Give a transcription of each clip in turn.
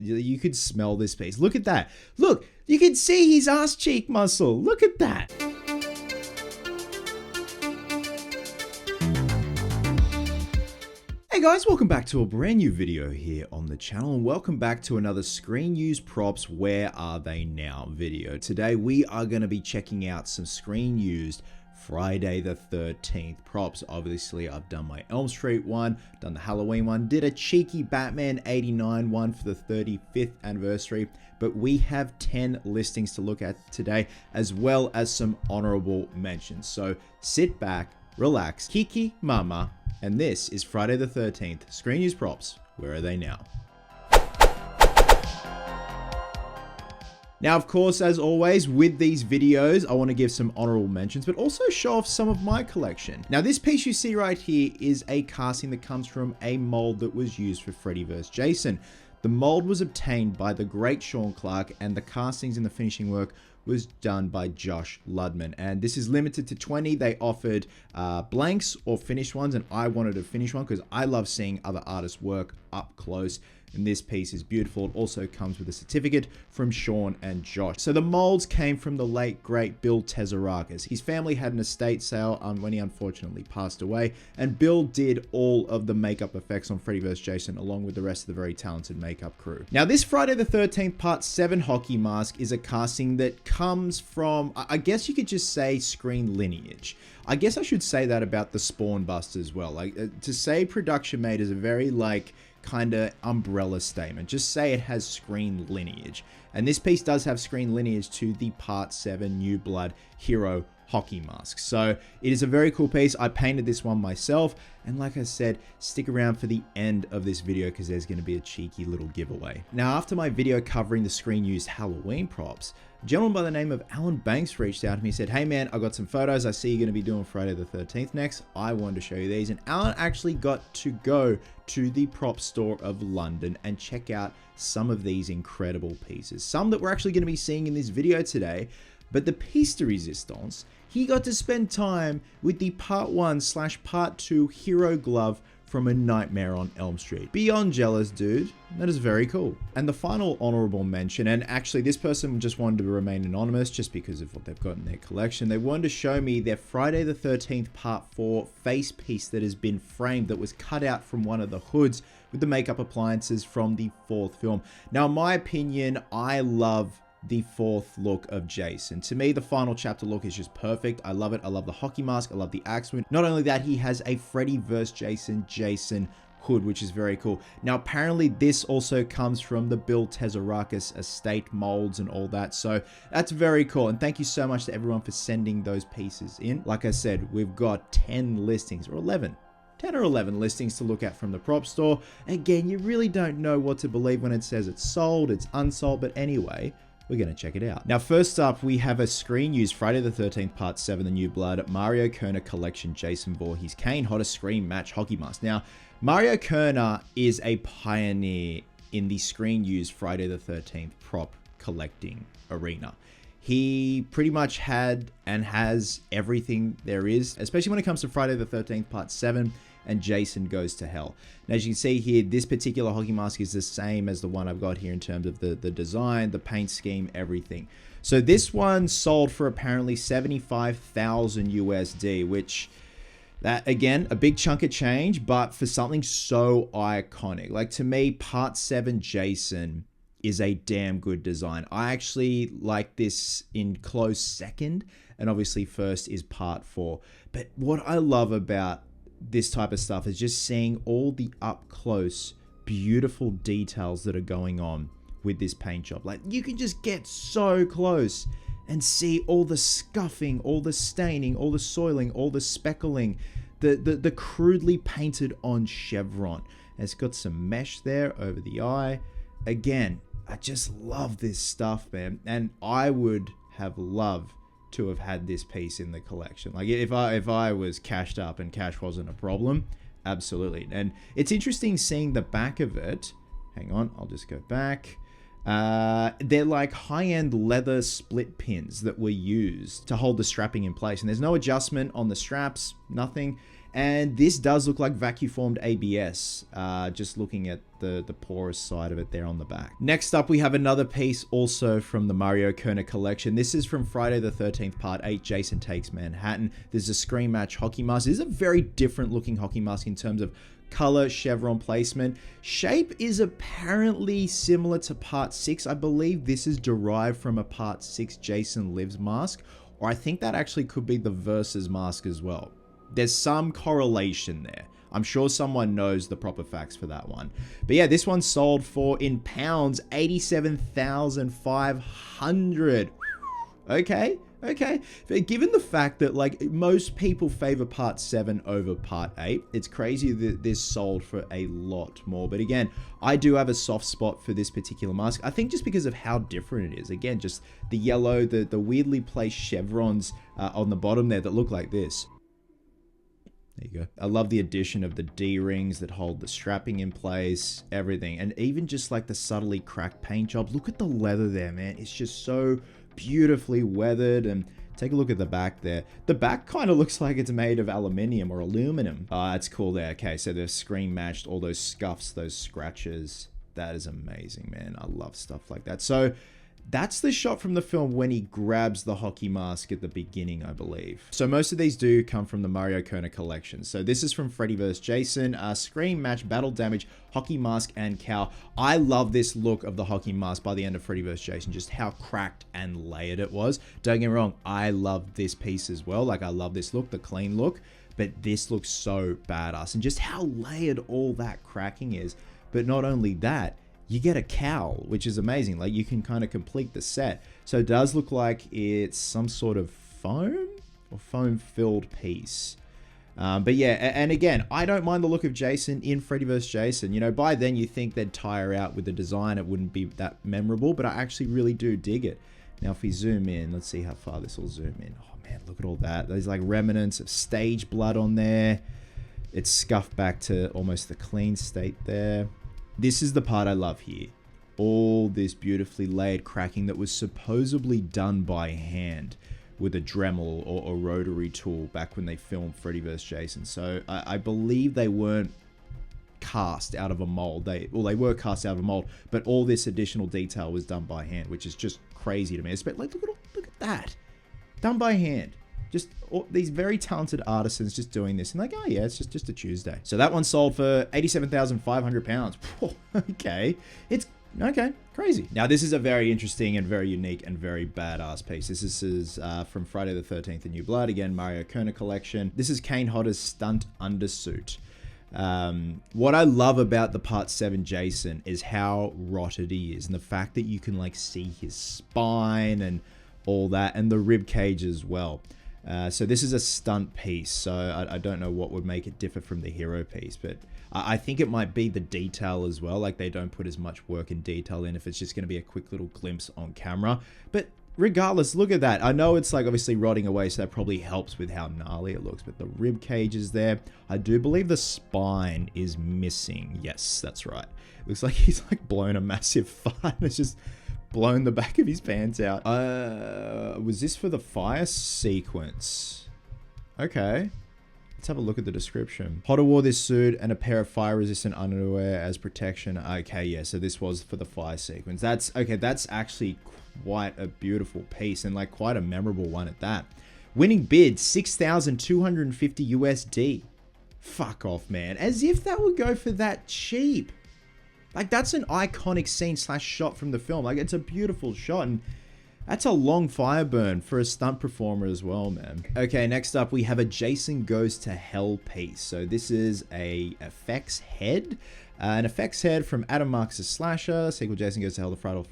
You could smell this piece. Look at that. Look, you can see his ass cheek muscle. Look at that. Hey guys, welcome back to a brand new video here on the channel, and welcome back to another Screen Used Props Where Are They Now video. Today we are going to be checking out some Screen Used Friday the 13th props. Obviously I've done my Elm Street one, done the Halloween one, did a cheeky Batman 89 one for the 35th anniversary, but we have 10 listings to look at today, as well as some honorable mentions. So sit back, relax, Kiki Mama, and this is Friday the 13th, Screen Used Props, Where Are They Now? Now, of course, as always, with these videos, I want to give some honorable mentions, but also show off some of my collection. Now, this piece you see right here is a casting that comes from a mold that was used for Freddy vs. Jason. The mold was obtained by the great Sean Clark, and the castings and the finishing work was done by Josh Ludman, and this is limited to 20. They offered blanks or finished ones, and I wanted a finished one because I love seeing other artists work up close, and this piece is beautiful. It also comes with a certificate from Sean and Josh. So the molds came from the late great Bill Tezarakis. His family had an estate sale when he unfortunately passed away, and Bill did all of the makeup effects on Freddy vs. Jason along with the rest of the very talented makeup crew. Now, this Friday the 13th Part 7 hockey mask is a casting that comes from, I guess you could just say, screen lineage. I guess I should say that about the Spawn Bust as well. Like, to say production made is a very kind of umbrella statement. Just say it has screen lineage, and this piece does have screen lineage to the Part 7 New Blood hero hockey mask. So it is a very cool piece. I painted this one myself, and like I said, stick around for the end of this video because there's going to be a cheeky little giveaway. Now, after my video covering the Screen Used Halloween props, a gentleman by the name of Alan Banks reached out to me and said, "Hey man, I got some photos. I see you're going to be doing Friday the 13th next. I wanted to show you these." And Alan actually got to go to the prop store of London and check out some of these incredible pieces. Some that we're actually going to be seeing in this video today, but the piece de resistance, he got to spend time with the Part 1/Part 2 hero glove from A Nightmare on Elm Street. Beyond jealous, dude. That is very cool. And the final honorable mention, and actually this person just wanted to remain anonymous just because of what they've got in their collection. They wanted to show me their Friday the 13th Part 4 face piece that has been framed, that was cut out from one of the hoods with the makeup appliances from the 4th film. Now, in my opinion, I love the 4th look of Jason. To me, the final chapter look is just perfect. I love it. I love the hockey mask. I love the axe wound. Not only that, he has a Freddy vs. Jason hood, which is very cool. Now, apparently this also comes from the Bill Tezarakis estate molds and all that. So that's very cool. And thank you so much to everyone for sending those pieces in. Like I said, we've got 10 listings or 11. 10 or 11 listings to look at from the prop store. Again, you really don't know what to believe when it says it's sold, it's unsold, but anyway, we're going to check it out. Now, first up, we have a Screen Used Friday the 13th Part 7 The New Blood Mario Kerner Collection Jason Voorhees Kane Hottest Screen Match Hockey Mask. Now, Mario Kerner is a pioneer in the Screen Used Friday the 13th prop collecting arena. He pretty much had and has everything there is, especially when it comes to Friday the 13th Part 7 and Jason Goes to Hell. Now, as you can see here, this particular hockey mask is the same as the one I've got here in terms of the design, the paint scheme, everything. So this one sold for apparently 75,000 USD, which, that again, a big chunk of change, but for something so iconic. Like, to me, Part 7 Jason is a damn good design. I actually like this in close second, and obviously first is Part 4. But what I love about this type of stuff is just seeing all the up close beautiful details that are going on with this paint job. Like, you can just get so close and see all the scuffing, all the staining, all the soiling, all the speckling, the crudely painted on chevron. And it's got some mesh there over the eye. Again, I just love this stuff, man, and I would have loved to have had this piece in the collection. Like, if I was cashed up and cash wasn't a problem, absolutely. And it's interesting seeing the back of it. Hang on, I'll just go back. They're like high-end leather split pins that were used to hold the strapping in place, and there's no adjustment on the straps, nothing. And this does look like vacuum formed ABS, just looking at the porous side of it there on the back. Next up, we have another piece also from the Mario Kona collection. This is from Friday the 13th Part 8, Jason Takes Manhattan. There's a screen match hockey mask. This is a very different looking hockey mask in terms of color, chevron placement. Shape is apparently similar to Part 6. I believe this is derived from a Part 6 Jason Lives mask, or I think that actually could be the Versus mask as well. There's some correlation there. I'm sure someone knows the proper facts for that one. But yeah, this one sold for, in pounds, 87,500. Okay. But given the fact that like most people favor Part 7 over Part 8, it's crazy that this sold for a lot more. But again, I do have a soft spot for this particular mask. I think just because of how different it is. Again, just the yellow, the weirdly placed chevrons on the bottom there that look like this. There you go. I love the addition of the D-rings that hold the strapping in place, everything. And even just like the subtly cracked paint job. Look at the leather there, man. It's just so beautifully weathered. And take a look at the back there. The back kind of looks like it's made of aluminium or aluminum. That's cool there. Okay, so they've screen matched all those scuffs, those scratches. That is amazing, man. I love stuff like that. So that's the shot from the film when he grabs the hockey mask at the beginning, I believe. So most of these do come from the Mario Kona collection. So this is from Freddy vs. Jason, Screen Match, Battle Damage, Hockey Mask, and Cow. I love this look of the hockey mask by the end of Freddy vs. Jason, just how cracked and layered it was. Don't get me wrong, I love this piece as well. Like, I love this look, the clean look, but this looks so badass. And just how layered all that cracking is. But not only that, you get a cowl, which is amazing. Like, you can kind of complete the set. So it does look like it's some sort of foam or foam filled piece. But yeah, and again, I don't mind the look of Jason in Freddy vs. Jason. You know, by then you think they'd tire out with the design. It wouldn't be that memorable, but I actually really do dig it. Now, if we zoom in, let's see how far this will zoom in. Oh man, look at all that. There's like remnants of stage blood on there. It's scuffed back to almost the clean state there. This is the part I love here. All this beautifully layered cracking that was supposedly done by hand with a Dremel or a rotary tool back when they filmed Freddy vs. Jason. So I believe they weren't cast out of a mold. They were cast out of a mold, but all this additional detail was done by hand, which is just crazy to me. Like, look at that. Done by hand. Just these very talented artisans just doing this. And like, oh yeah, it's just a Tuesday. So that one sold for 87,500 pounds. Okay. It's okay. Crazy. Now, this is a very interesting and very unique and very badass piece. This is from Friday the 13th, A New Blood. Again, Mario Kona collection. This is Kane Hodder's stunt undersuit. What I love about the Part 7 Jason is how rotted he is. And the fact that you can like see his spine and all that. And the rib cage as well. So this is a stunt piece, so I don't know what would make it differ from the hero piece, but I think it might be the detail as well. Like, they don't put as much work and detail in if it's just going to be a quick little glimpse on camera. But regardless, look at that. I know it's like obviously rotting away, so that probably helps with how gnarly it looks, but the rib cage is there. I do believe the spine is missing. Yes, that's right. It looks like he's like blown a massive fart. It's just blown the back of his pants out. Was this for the fire sequence? Okay. Let's have a look at the description. Hodder wore this suit and a pair of fire-resistant underwear as protection. Okay, yeah, so this was for the fire sequence. That's actually quite a beautiful piece and like quite a memorable one at that. Winning bid, 6,250 USD. Fuck off, man. As if that would go for that cheap. Like, that's an iconic scene / shot from the film. Like, it's a beautiful shot, and that's a long fire burn for a stunt performer as well, man. Okay, next up, we have a Jason Goes to Hell piece. So this is a effects head. An effects head from Adam Marcus' Slasher. Sequel Jason Goes to Hell, the Final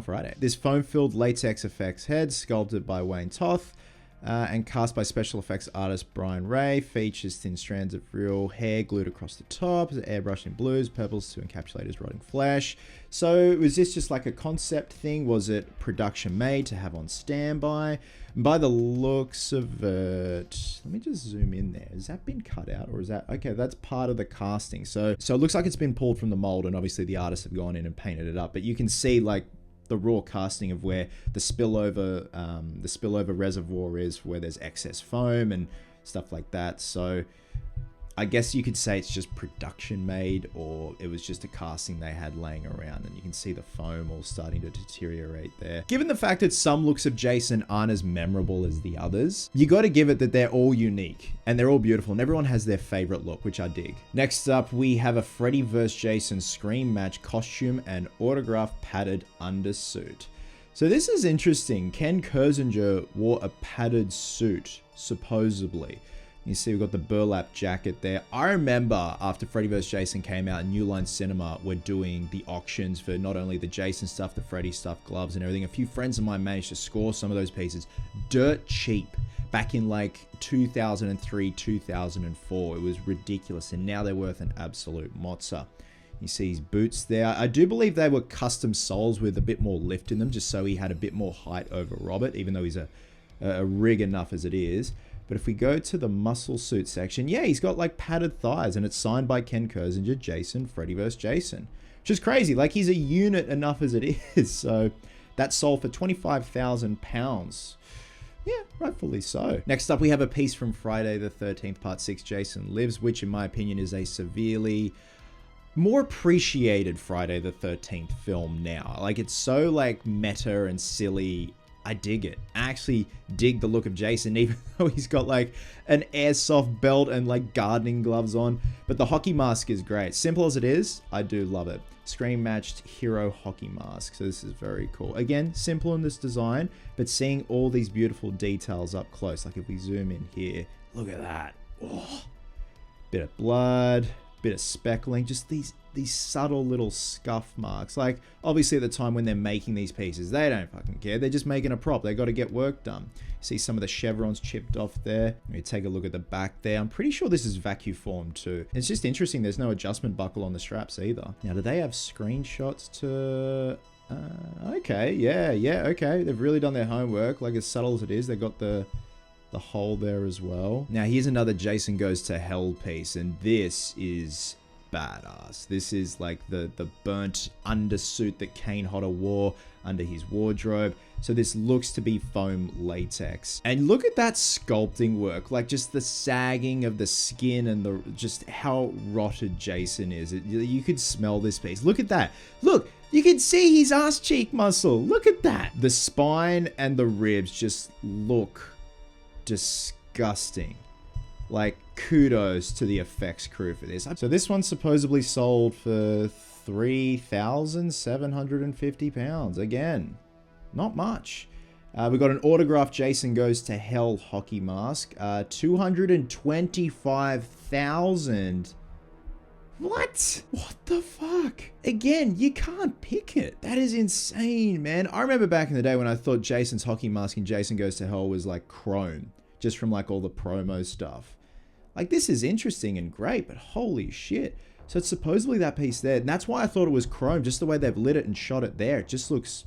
Friday. This foam-filled latex effects head, sculpted by Wayne Toth. And cast by special effects artist Brian Ray, features thin strands of real hair glued across the top, airbrushed in blues, purples to encapsulate his rotting flesh. So was this just like a concept thing? Was it production made to have on standby? And by the looks of it, let me just zoom in there. Has that been cut out, or is that okay? That's part of the casting. So it looks like it's been pulled from the mold, and obviously the artists have gone in and painted it up. But you can see like the raw casting of where the spillover reservoir is, where there's excess foam, and stuff like that. So I guess you could say it's just production made, or it was just a casting they had laying around, and you can see the foam all starting to deteriorate there. Given the fact that some looks of Jason aren't as memorable as the others, you got to give it that they're all unique and they're all beautiful, and everyone has their favorite look, which I dig. Next up, we have a Freddy vs. Jason Scream match costume and autograph padded undersuit. So this is interesting. Ken Kirzinger wore a padded suit, supposedly. You see we've got the burlap jacket there. I remember after Freddy vs. Jason came out, New Line Cinema were doing the auctions for not only the Jason stuff, the Freddy stuff, gloves and everything. A few friends of mine managed to score some of those pieces dirt cheap back in like 2003, 2004. It was ridiculous, and now they're worth an absolute mozza. You see his boots there. I do believe they were custom soles with a bit more lift in them, just so he had a bit more height over Robert, even though he's a rig enough as it is. But if we go to the muscle suit section, yeah, he's got like padded thighs, and it's signed by Ken Kirzinger, Jason, Freddy vs. Jason. Which is crazy. Like, he's a unit enough as it is. So that sold for £25,000. Yeah, rightfully so. Next up, we have a piece from Friday the 13th, Part 6, Jason Lives, which in my opinion is a severely more appreciated Friday the 13th film now. Like, it's so like meta and silly. I dig it. I actually dig the look of Jason, even though he's got like an airsoft belt and like gardening gloves on. But the hockey mask is great. Simple as it is, I do love it. Screen matched hero hockey mask. So this is very cool. Again, simple in this design, but seeing all these beautiful details up close. Like if we zoom in here, look at that. Oh, bit of blood, bit of speckling, just these subtle little scuff marks. Like, obviously at the time when they're making these pieces, they don't fucking care. They're just making a prop. They got to get work done. See some of the chevrons chipped off there. Let me take a look at the back there. I'm pretty sure this is vacuum formed too. It's just interesting. There's no adjustment buckle on the straps either. Now, do they have screenshots to... okay, yeah, okay. They've really done their homework. Like, as subtle as it is, they got the hole there as well. Now, here's another Jason Goes to Hell piece, and this is badass. This is like the burnt undersuit that Kane Hodder wore under his wardrobe. So this looks to be foam latex. And look at that sculpting work, like just the sagging of the skin and the just how rotted Jason is. You could smell this piece. Look at that. Look, you can see his ass cheek muscle. Look at that. The spine and the ribs just look disgusting. Like, kudos to the effects crew for this. So this one supposedly sold for £3,750. Again, not much. We got an autographed Jason Goes to Hell hockey mask. 225,000. What? What the fuck? Again, you can't pick it. That is insane, man. I remember back in the day when I thought Jason's hockey mask in Jason Goes to Hell was like chrome, just from like all the promo stuff. Like, this is interesting and great, but holy shit. So it's supposedly that piece there. And that's why I thought it was chrome, just the way they've lit it and shot it there. It just looks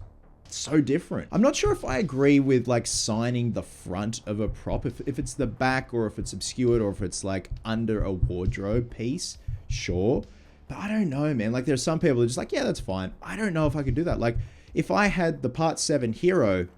so different. I'm not sure if I agree with like signing the front of a prop, if it's the back or if it's obscured or if it's like under a wardrobe piece, sure. But I don't know, man. Like, there's some people who are just like, yeah, that's fine. I don't know if I could do that. Like, if I had the Part 7 hero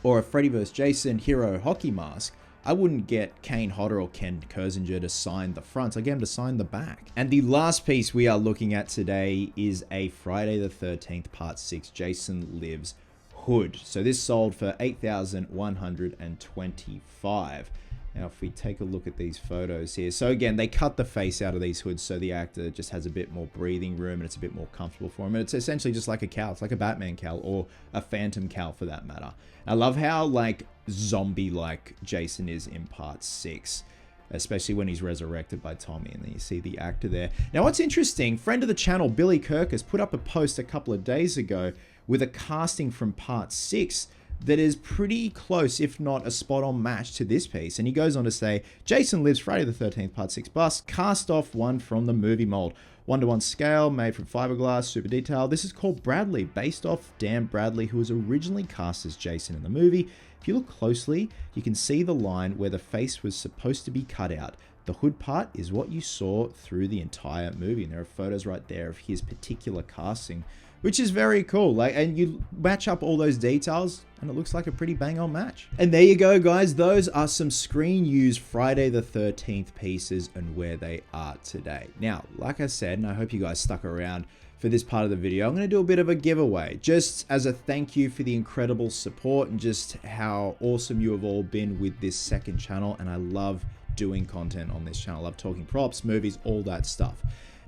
or a Freddy vs. Jason hero hockey mask, I wouldn't get Kane Hodder or Ken Kirzinger to sign the front. I get him to sign the back. And the last piece we are looking at today is a Friday the 13th Part 6 Jason Lives hood. So this sold for $8,125. Now, if we take a look at these photos here. So again, they cut the face out of these hoods so the actor just has a bit more breathing room and it's a bit more comfortable for him. And it's essentially just like a cowl. It's like a Batman cowl or a Phantom cowl for that matter. I love how like zombie-like Jason is in Part 6, especially when he's resurrected by Tommy. And then you see the actor there. Now, what's interesting, friend of the channel, Billy Kirk, has put up a post a couple of days ago with a casting from Part 6 that is pretty close, if not a spot-on match to this piece. And he goes on to say, Jason Lives Friday the 13th Part 6 bust, cast off one from the movie mold. 1:1 scale, made from fiberglass, super detailed. This is called Bradley, based off Dan Bradley, who was originally cast as Jason in the movie. If you look closely, you can see the line where the face was supposed to be cut out. The hood part is what you saw through the entire movie. And there are photos right there of his particular casting which is very cool. Like, and you match up all those details and it looks like a pretty bang on match. And there you go, guys. Those are some screen used Friday the 13th pieces and where they are today. Now, like I said, and I hope you guys stuck around for this part of the video, I'm going to do a bit of a giveaway just as a thank you for the incredible support and just how awesome you have all been with this second channel. And I love doing content on this channel. I love talking props, movies, all that stuff.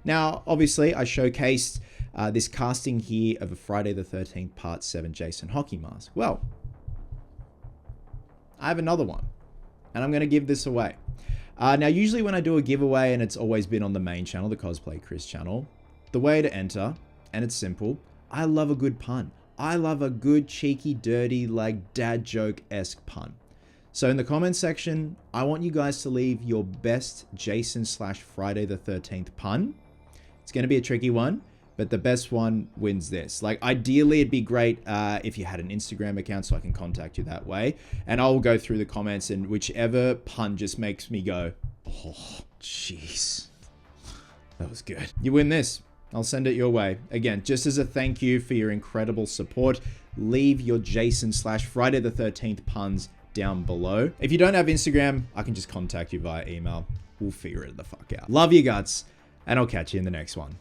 Now, obviously, I showcased this casting here of a Friday the 13th Part 7 Jason hockey mask. Well, I have another one, and I'm going to give this away. Now, usually when I do a giveaway, and it's always been on the main channel, the Cosplay Chris channel, the way to enter, and it's simple, I love a good pun. I love a good, cheeky, dirty, like dad joke-esque pun. So in the comment section, I want you guys to leave your best Jason/Friday the 13th pun. It's going to be a tricky one, but the best one wins this. Like, ideally, it'd be great if you had an Instagram account so I can contact you that way. And I'll go through the comments, and whichever pun just makes me go, oh, jeez, that was good, you win this. I'll send it your way. Again, just as a thank you for your incredible support, leave your Jason/Friday the 13th puns down below. If you don't have Instagram, I can just contact you via email. We'll figure it the fuck out. Love you guts, and I'll catch you in the next one.